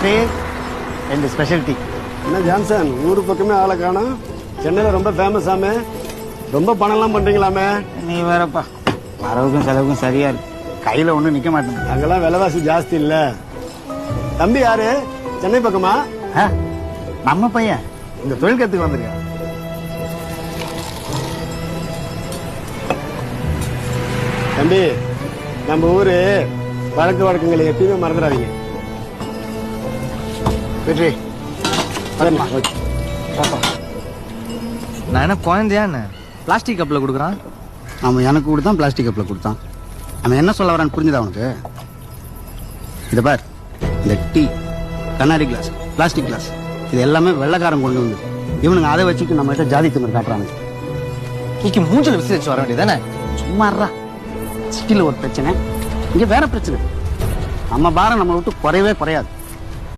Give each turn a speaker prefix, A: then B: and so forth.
A: Coffee 2 special tea.
B: என்ன Johnson, ஊரு பக்கமே ஆளை காணோம். சென்னையில ரொம்ப ஃபேமஸ் ஆமே, ரொம்ப பணம்லாம் பண்றீங்களாமே?
A: நீ வேறப்பா, வரவுக்கும் செலவுக்கும் சரியா இருக்கு, கையில ஒண்ணும் நிக்க மாட்டேங்குது.
B: அங்கெல்லாம் விலைவாசி ஜாஸ்தி இல்ல. தம்பி யாரு, சென்னை பக்கமா?
A: நம்ம பையன் இந்த தொழில் கத்துக்கு வந்திருக்கான்.
B: தம்பி, நம்ம ஊரு வழக்கு வழக்கங்களை எப்பயுமே மறந்துடாதீங்க. வெற்றி
C: நான் என்ன குழந்தையா என்ன பிளாஸ்டிக் கப்ல கொடுக்குறான்?
D: அவன் எனக்கு கொடுத்தான், பிளாஸ்டிக் கப்பில் கொடுத்தான். அவன் என்ன சொல்ல வரான்னு புரிஞ்சுதா அவனுக்கு? இதை பார், இந்த டீ, கண்ணாடி கிளாஸ், பிளாஸ்டிக் கிளாஸ், இது எல்லாமே வெள்ளைக்காரன் கொண்டு வந்து இவனுங்க அதை வச்சுட்டு நம்ம கிட்ட ஜாதி திமிர் காட்டுறாங்க.
C: நீக்கு மூஞ்சல் விசிரிச்சு வர வேண்டியதானே?
D: சும்மாறா, சிட்டியில் ஒரு பிரச்சனை, இங்கே வேற பிரச்சனை. நம்ம பாரம் நம்மளை விட்டு குறையவே குறையாது.